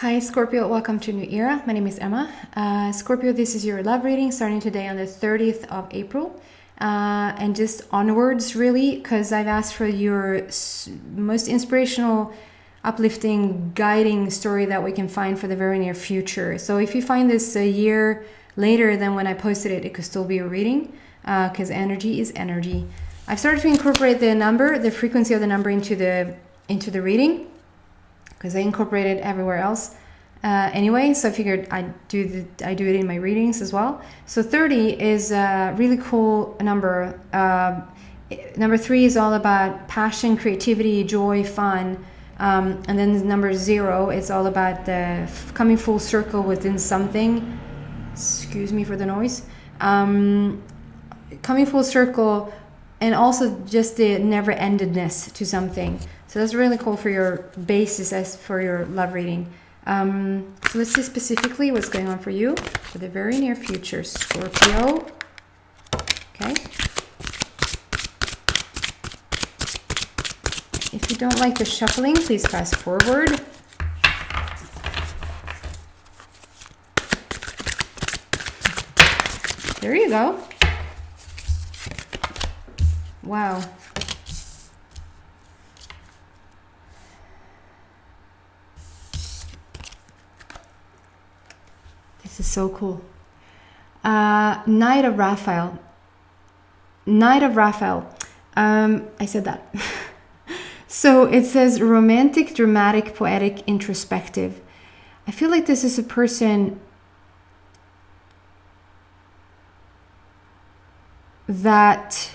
Hi Scorpio, welcome to New Era. My name is Emma. Scorpio, this is your love reading starting today on the 30th of April and just onwards really, because I've asked for your most inspirational, uplifting, guiding story that we can find for the very near future. So if you find this a year later than when I posted it, it could still be a reading because energy is energy. I've started to incorporate the frequency of the number into the reading, because I incorporate it everywhere else anyway. So I figured I do it in my readings as well. So 30 is a really cool number. Number 3 is all about passion, creativity, joy, fun. And then number 0 is all about the coming full circle within something. Excuse me for the noise. Coming full circle, and also just the never-endedness to something. So that's really cool for your basis as for your love reading. So let's see specifically what's going on for you for the very near future, Scorpio. Okay. If you don't like the shuffling, please fast forward. There you go. Wow. This is so cool. Knight of Raphael. Knight of Raphael. I said that. So it says romantic, dramatic, poetic, introspective. I feel like this is a person that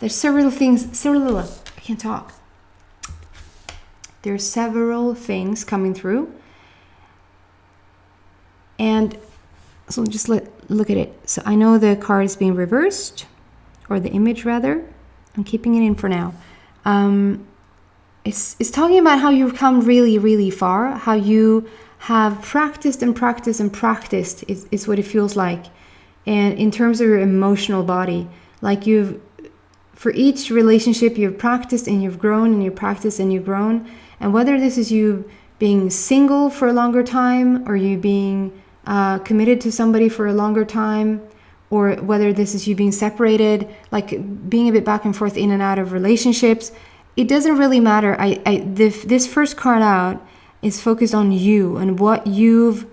there's several things. I can't talk. There's several things coming through, and so just look at it. So I know the card is being reversed, or the image rather. I'm keeping it in for now. It's talking about how you've come really, really far, how you have practiced and practiced and practiced is what it feels like. And in terms of your emotional body, like for each relationship you've practiced and you've grown, and you've practiced and you've grown. And whether this is you being single for a longer time, or you being committed to somebody for a longer time, or whether this is you being separated, like being a bit back and forth in and out of relationships, it doesn't really matter. This first card out is focused on you and what you've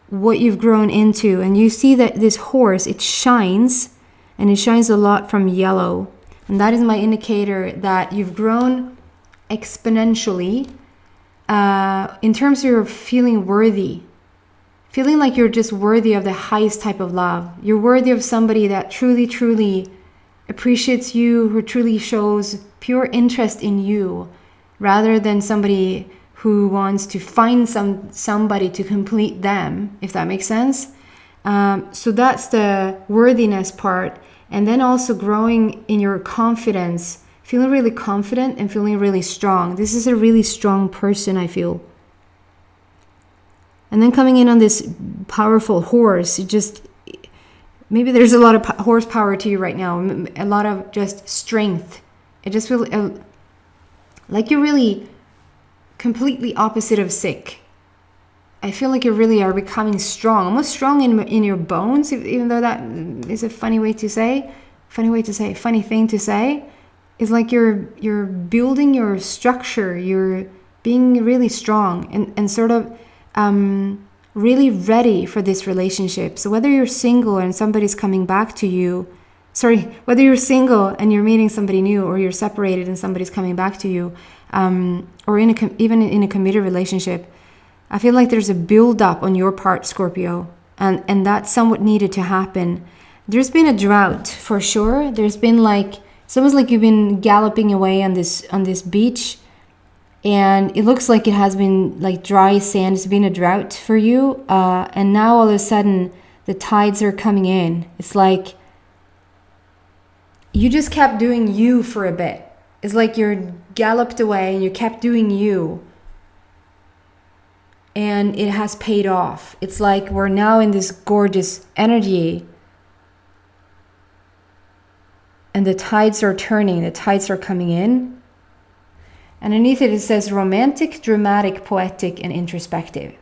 grown into. And you see that this horse, it shines, and it shines a lot from yellow. And that is my indicator that you've grown exponentially in terms of your feeling worthy. Feeling like you're just worthy of the highest type of love. You're worthy of somebody that truly, truly appreciates you, who truly shows pure interest in you, rather than somebody who wants to find somebody to complete them, if that makes sense. So that's the worthiness part. And then also growing in your confidence, feeling really confident and feeling really strong. This is a really strong person, I feel. And then coming in on this powerful horse, maybe there's a lot of horsepower to you right now, a lot of just strength. It just feels like you're really completely opposite of sick. I feel like you really are becoming strong, almost strong in your bones, even though that is a funny thing to say. It's like you're building your structure, you're being really strong and sort of really ready for this relationship. So whether you're single and somebody's coming back to you, whether you're single and you're meeting somebody new, or you're separated and somebody's coming back to you, or even in a committed relationship, I feel like there's a build-up on your part, Scorpio, and that's somewhat needed to happen. There's been a drought for sure. There's been it's almost like you've been galloping away on this beach, and it looks like it has been like dry sand. It's been a drought for you, and now all of a sudden the tides are coming in. It's like you just kept doing you for a bit. It's like you're galloped away and you kept doing you, and it has paid off. It's like we're now in this gorgeous energy, and the tides are turning, the tides are coming in, Underneath it, it says romantic, dramatic, poetic, and introspective.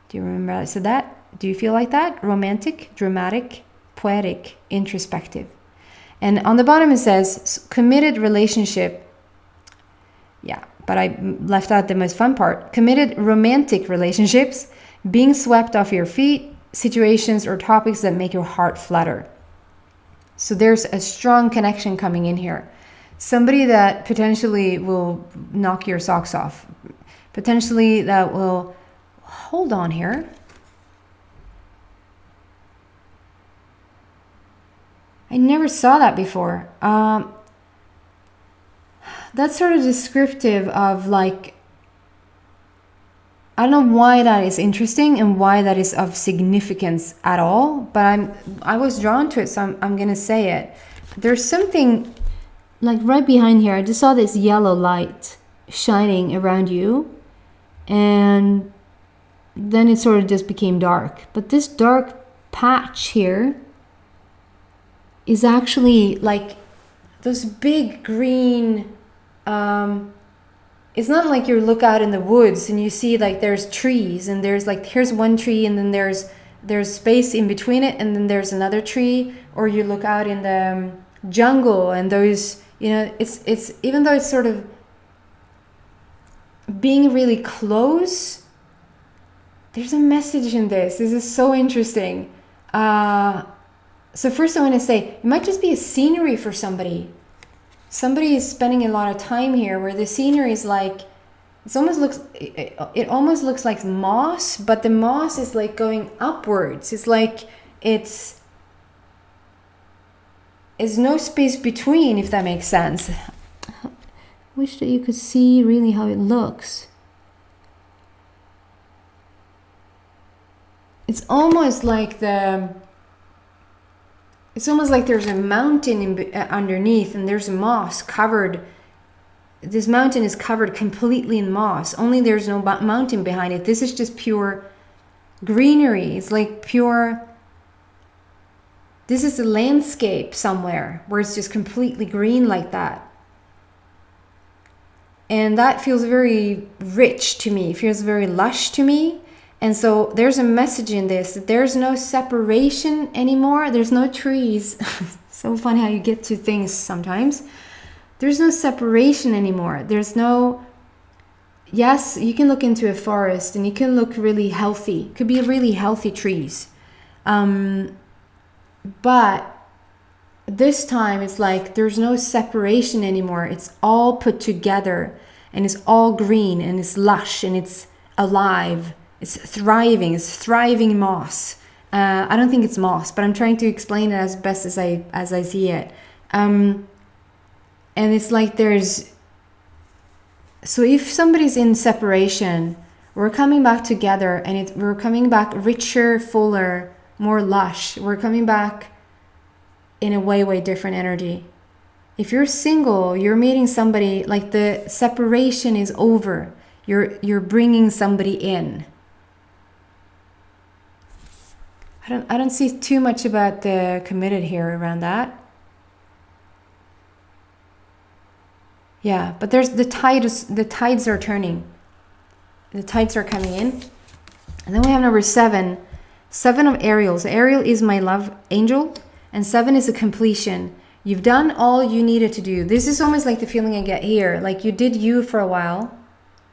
Do you remember I said that? Do you feel like that? Romantic, dramatic, poetic, introspective. And on the bottom it says committed relationship. Yeah, but I left out the most fun part. Committed romantic relationships, being swept off your feet, situations or topics that make your heart flutter. So there's a strong connection coming in here. Somebody that potentially will knock your socks off. Potentially that will... Hold on here. I never saw that before. That's sort of descriptive of like... I don't know why that is interesting and why that is of significance at all, but I was drawn to it, so I'm gonna say it. There's something like right behind here. I just saw this yellow light shining around you, and then it sort of just became dark. But this dark patch here is actually like those big green... it's not like you look out in the woods and you see like there's trees and there's like, here's one tree and then there's space in between it and then there's another tree, or you look out in the jungle and those, you know, it's even though it's sort of being really close, there's a message in this. This is so interesting. So first I want to say, it might just be a scenery for somebody. Somebody is spending a lot of time here where the scenery is like, it almost looks like moss, but the moss is like going upwards. It's like it's no space between, if that makes sense. I wish that you could see really how it looks. It's almost like there's a mountain underneath and there's moss covered. This mountain is covered completely in moss. Only there's no mountain behind it. This is just pure greenery. It's like pure... This is a landscape somewhere where it's just completely green like that. And that feels very rich to me. It feels very lush to me. And so there's a message in this, that there's no separation anymore. There's no trees. So funny how you get to things sometimes. There's no separation anymore. There's no... Yes, you can look into a forest and you can look really healthy. It could be really healthy trees. But this time it's like there's no separation anymore. It's all put together and it's all green and it's lush and it's alive. It's thriving moss. I don't think it's moss, but I'm trying to explain it as best as I see it. And it's like there's... So if somebody's in separation, we're coming back together and we're coming back richer, fuller, more lush. We're coming back in a way different energy. If you're single, you're meeting somebody, like the separation is over. You're bringing somebody in. I don't see too much about the committed here around that. Yeah, but there's the tides are turning. The tides are coming in. And then we have number 7. 7 of Ariels. Ariel is my love angel. And 7 is a completion. You've done all you needed to do. This is almost like the feeling I get here. Like you did you for a while.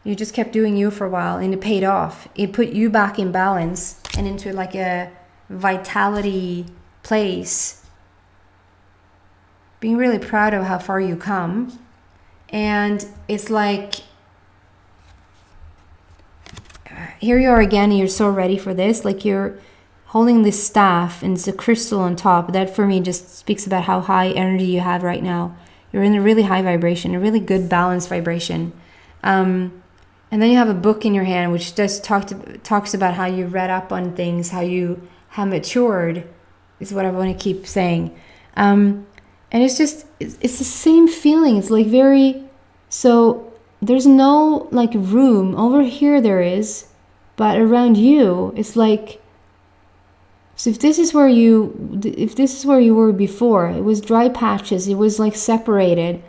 You just kept doing you for a while and it paid off. It put you back in balance and into like a vitality place. Being really proud of how far you come. And it's like, here you are again, and you're so ready for this. Like you're holding this staff and it's a crystal on top. That for me just speaks about how high energy you have right now. You're in a really high vibration, a really good balanced vibration. And then you have a book in your hand, which just talks about how you read up on things, how you have matured, is what I want to keep saying. And it's just, it's the same feeling. It's like very, so there's no like room over here there is, but around you, it's like, so if this is where you were before, it was dry patches, it was like separated.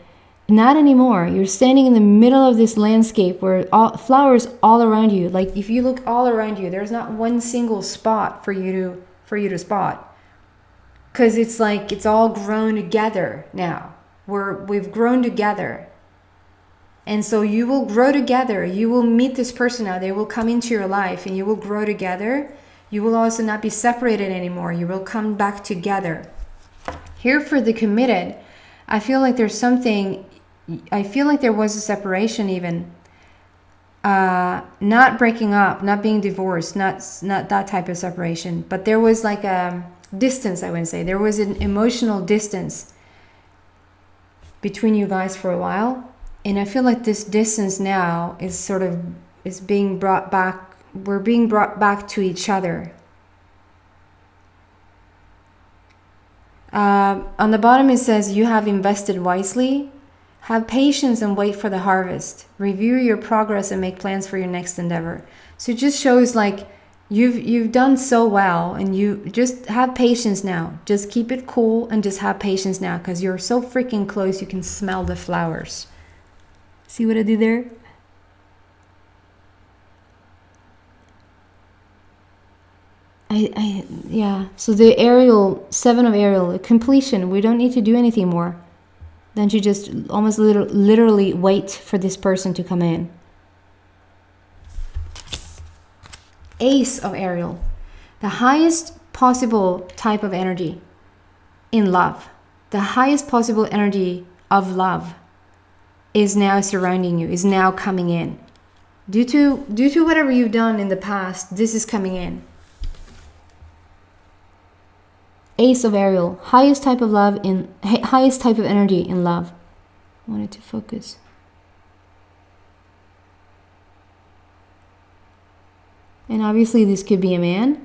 Not anymore. You're standing in the middle of this landscape where flowers all around you. Like if you look all around you, there's not one single spot for you to spot. Because it's like it's all grown together now. We've grown together. And so you will grow together. You will meet this person now. They will come into your life and you will grow together. You will also not be separated anymore. You will come back together. Here for the committed, I feel like there's something, I feel like there was a separation even. Not breaking up, not being divorced, not that type of separation. But there was like a distance, I would say. There was an emotional distance between you guys for a while. And I feel like this distance now is being brought back. We're being brought back to each other. On the bottom it says, you have invested wisely. Have patience and wait for the harvest. Review your progress and make plans for your next endeavor. So it just shows like you've done so well, and you just have patience now. Just keep it cool and just have patience now, because you're so freaking close. You can smell the flowers. See what I did there? Yeah. So the Ariel, 7 of Ariel, completion. We don't need to do anything more. Then you just almost literally wait for this person to come in. Ace of Ariel, the highest possible type of energy in love. The highest possible energy of love is now surrounding you, is now coming in. Due to whatever you've done in the past, this is coming in. Ace of Ariel, highest type of love in highest type of energy in love. I wanted to focus. And obviously this could be a man.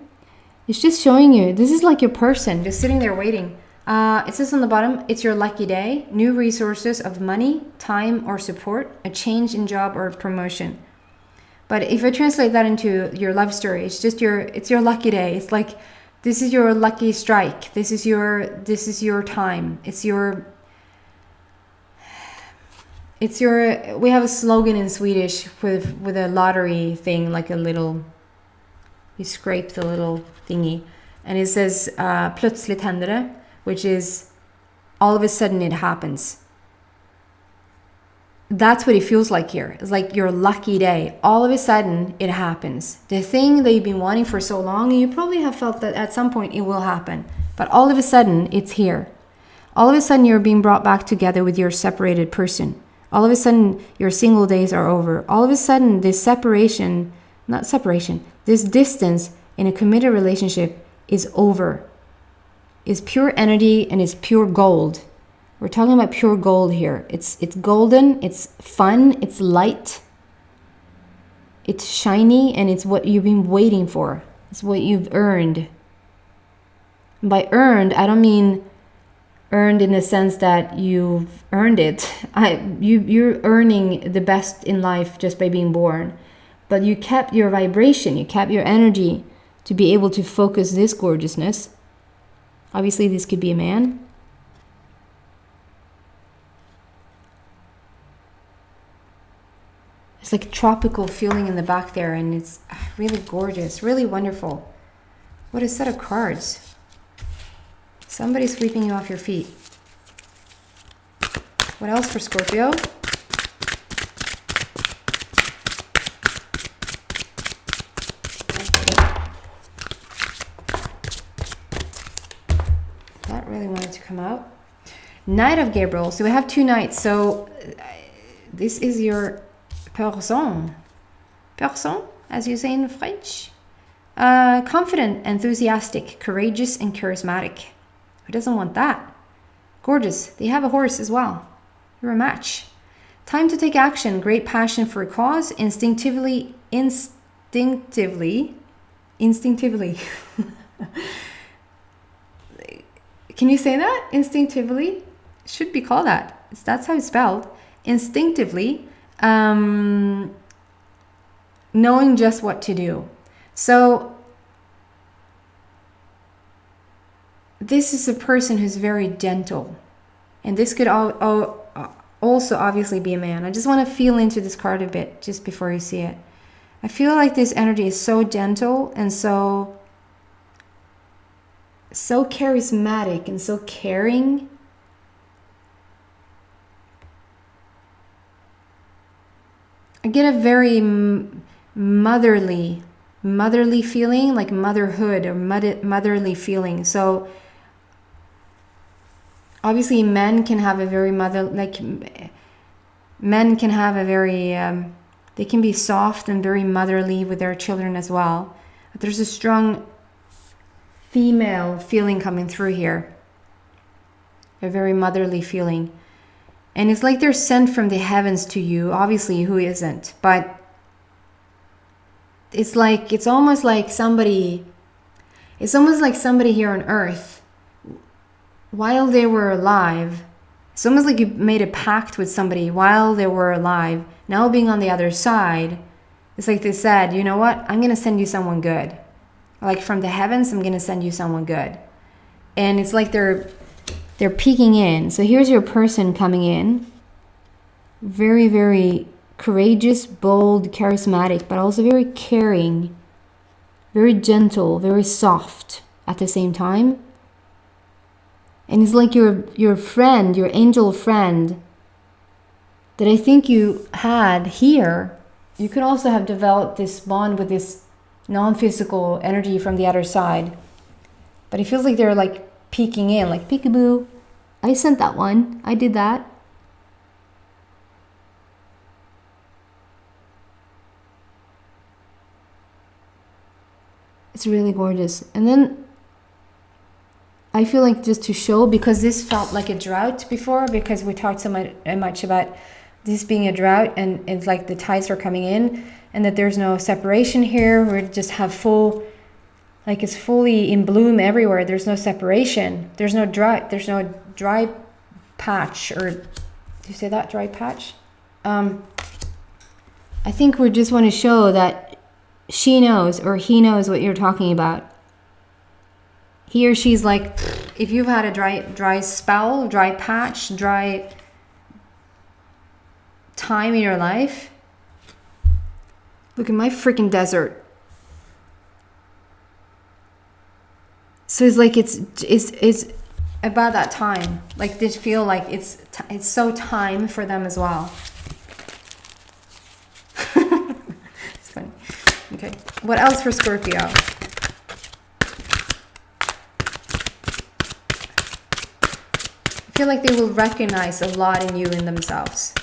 It's just showing you, this is like your person just sitting there waiting. It says on the bottom, it's your lucky day, new resources of money, time, or support, a change in job or promotion. But if I translate that into your love story, it's your lucky day. It's like, this is your lucky strike. This is your time. We have a slogan in Swedish with a lottery thing, like a little, you scrape the little thingy, and it says plötsligt händer det, which is all of a sudden it happens. That's what it feels like here. It's like your lucky day. All of a sudden it happens. The thing that you've been wanting for so long, and you probably have felt that at some point it will happen, but all of a sudden it's here. All of a sudden you're being brought back together with your separated person. All of a sudden your single days are over. All of a sudden this this distance in a committed relationship is over. It's pure energy and it's pure gold. We're talking about pure gold here. It's golden, it's fun, it's light, it's shiny, and it's what you've been waiting for. It's what you've earned. And by earned, I don't mean earned in the sense that you've earned it. You're earning the best in life just by being born. But you kept your vibration, you kept your energy to be able to focus this gorgeousness. Obviously, this could be a man. It's like tropical feeling in the back there, and it's really gorgeous, really wonderful. What a set of cards. Somebody's sweeping you off your feet. What else for Scorpio? That really wanted to come out. Knight of Gabriel. So we have 2 knights. So this is your person, as you say in French. Confident, enthusiastic, courageous, and charismatic. Who doesn't want that? Gorgeous. They have a horse as well. You're a match. Time to take action. Great passion for a cause. Instinctively. Can you say that? Instinctively? Should be called that. That's how it's spelled. Instinctively. Knowing just what to do. So this is a person who's very gentle, and this could also obviously be a man. I just want to feel into this card a bit just before you see it. I feel like this energy is so gentle and so charismatic and so caring. I get a very motherly feeling, like motherhood or motherly feeling. So obviously men can have a very they can be soft and very motherly with their children as well. But there's a strong female feeling coming through here. A very motherly feeling. And it's like they're sent from the heavens to you. Obviously, who isn't? But it's almost like somebody here on earth, while they were alive. It's almost like you made a pact with somebody while they were alive. Now being on the other side, it's like they said, you know what? I'm going to send you someone good. Like from the heavens, I'm going to send you someone good. And it's like they're peeking in. So here's your person coming in. Very, very courageous, bold, charismatic, but also very caring, very gentle, very soft at the same time. And it's like your friend, your angel friend that I think you had here. You could also have developed this bond with this non-physical energy from the other side. But it feels like they're like peeking in, like peekaboo. I sent that one. I did that. It's really gorgeous. And then I feel like just to show, because this felt like a drought before, because we talked so much about this being a drought, and it's like the tides are coming in and that there's no separation here. We just have full, like it's fully in bloom everywhere. There's no separation. There's no drought. There's no dry patch, or do you say that, dry patch? I think we just want to show that she knows, or he knows what you're talking about. He or she's like, if you've had a dry spell, dry patch, dry time in your life, look at my freaking desert. So it's like it's about that time. Like they feel like it's so time for them as well. It's funny. Okay, what else for Scorpio? I feel like they will recognize a lot in you in themselves.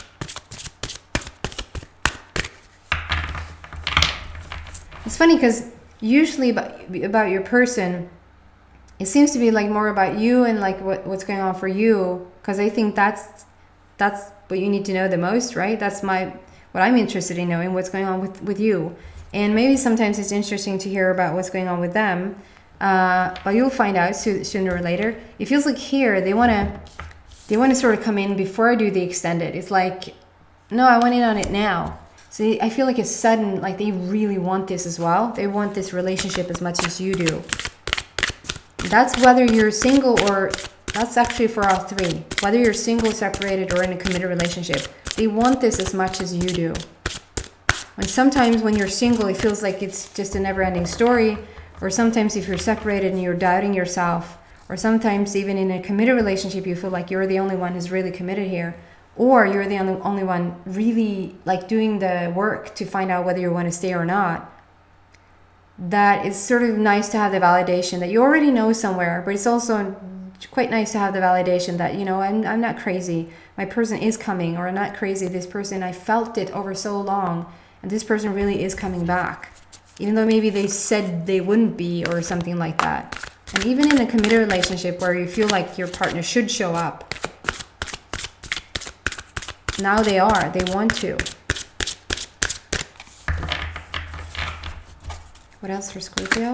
It's funny because usually about your person, it seems to be like more about you and like what's going on for you, because I think that's what you need to know the most, right? That's what I'm interested in knowing, what's going on with you. And maybe sometimes it's interesting to hear about what's going on with them, but you'll find out sooner or later. It feels like here they want to sort of come in before I do the extended. It's like, no, I want in on it now. So I feel like it's sudden, like they really want this as well. They want this relationship as much as you do. That's whether you're single, or that's actually for all three. Whether you're single, separated, or in a committed relationship, they want this as much as you do. And sometimes when you're single, it feels like it's just a never-ending story. Or sometimes if you're separated and you're doubting yourself, or sometimes even in a committed relationship, you feel like you're the only one who's really committed here. Or you're the only one really like doing the work to find out whether you want to stay or not. That it's sort of nice to have the validation that you already know somewhere, but it's also quite nice to have the validation that, you know, I'm not crazy. My person is coming, or I'm not crazy. This person, I felt it over so long, and this person really is coming back. Even though maybe they said they wouldn't be, or something like that. And even in a committed relationship where you feel like your partner should show up, now they are. They want to. What else for Scorpio?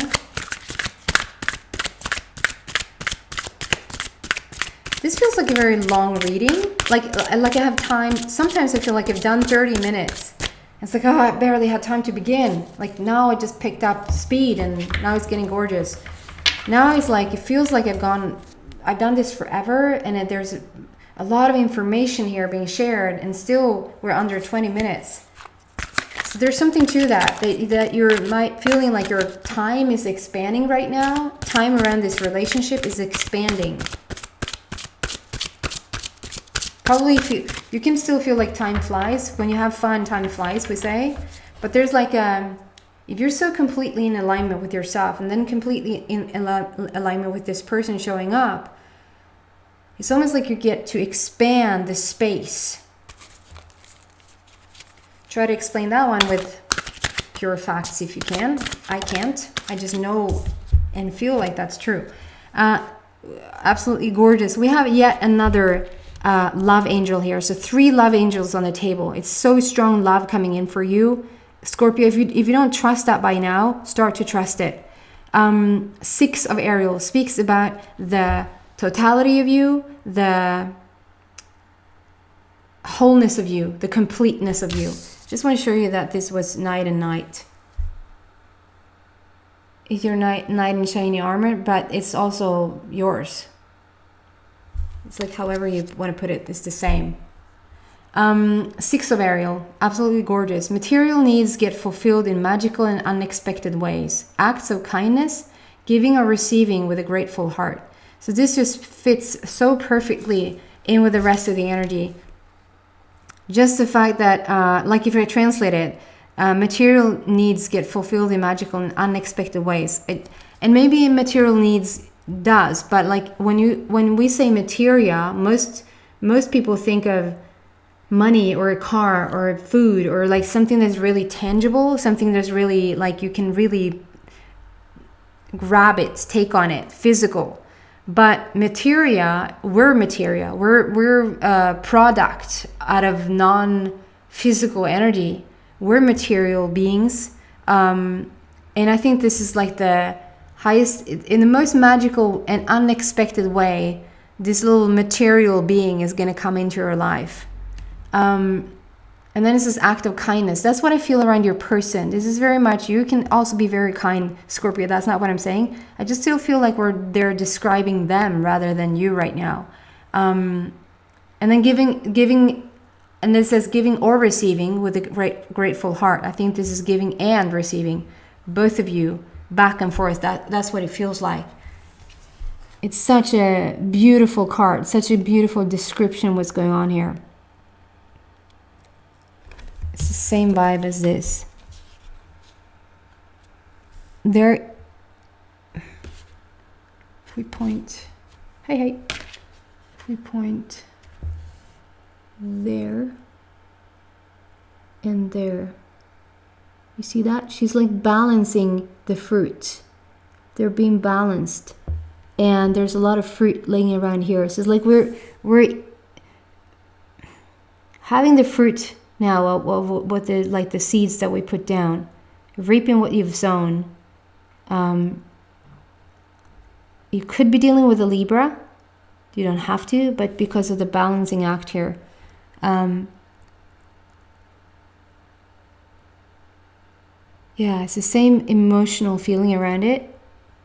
This feels like a very long reading. Like I have time. Sometimes I feel like I've done 30 minutes. It's like, oh, I barely had time to begin. Like now I just picked up speed and now it's getting gorgeous. Now it's like, it feels like I've done this forever, and there's a lot of information here being shared, and still we're under 20 minutes. So there's something to that you're feeling like your time is expanding right now. Time around this relationship is expanding. Probably you can still feel like time flies. When you have fun, time flies, we say. But there's like if you're so completely in alignment with yourself, and then completely in alignment with this person showing up, it's almost like you get to expand the space. Try to explain that one with pure facts if you can. I can't. I just know and feel like that's true. Absolutely gorgeous. We have yet another love angel here. So 3 love angels on the table. It's so strong love coming in for you, Scorpio. If you don't trust that by now, start to trust it. 6 of Ariel speaks about the totality of you, the wholeness of you, the completeness of you. Just want to show you that this was knight and knight. It's your knight in shiny armor, but it's also yours. It's like however you want to put it, it's the same. 6 of Ariel, absolutely gorgeous. Material needs get fulfilled in magical and unexpected ways. Acts of kindness, giving or receiving with a grateful heart. So this just fits so perfectly in with the rest of the energy. Just the fact that, like if I translate it, material needs get fulfilled in magical and unexpected ways. And maybe material needs does, but like when we say materia, most people think of money or a car or food or like something that's really tangible, something that's really like you can really grab it, take on it, physical. But materia, we're a product out of non-physical energy. We're material beings, and I think this is like the highest, in the most magical and unexpected way. This little material being is going to come into your life, and then it's this act of kindness. That's what I feel around your person. This is very much, you can also be very kind, Scorpio. That's not what I'm saying. I just still feel like they're describing them rather than you right now. And then giving, and it says giving or receiving with a grateful heart. I think this is giving and receiving, both of you, back and forth. That's what it feels like. It's such a beautiful card, such a beautiful description of what's going on here. It's the same vibe as this. There, if we point, hey, if we point there and there, you see that? She's like balancing the fruit. They're being balanced. And there's a lot of fruit laying around here. So it's like we're having the fruit now of what the seeds that we put down, reaping what you've sown. You could be dealing with a Libra. You don't have to, but because of the balancing act here. Yeah, it's the same emotional feeling around it.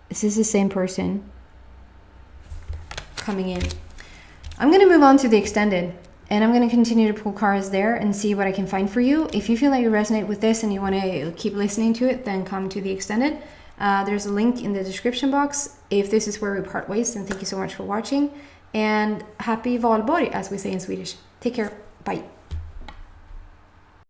This is the same person coming in. I'm going to move on to the extended, and I'm going to continue to pull cards there and see what I can find for you. If you feel like you resonate with this and you want to keep listening to it, then come to the extended. There's a link in the description box. If this is where we part ways, then thank you so much for watching, and happy valborg, as we say in Swedish. Take care. Bye.